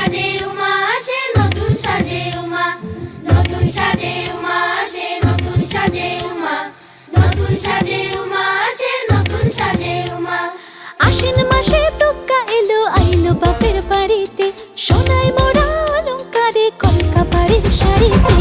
সাজে উমা আসে, নতুন সাজে উমা, নতুন সাজে উমা আসে, নতুন সাজে উমা, নতুন সাজে উমা আসে, নতুন সাজে উমা। আশ্বিন মাসে দুর্গা এলো আইলো বাপের বাড়িতে, সোনায় মোড়া অলংকারে কলকা বাড়ির শাড়িতে।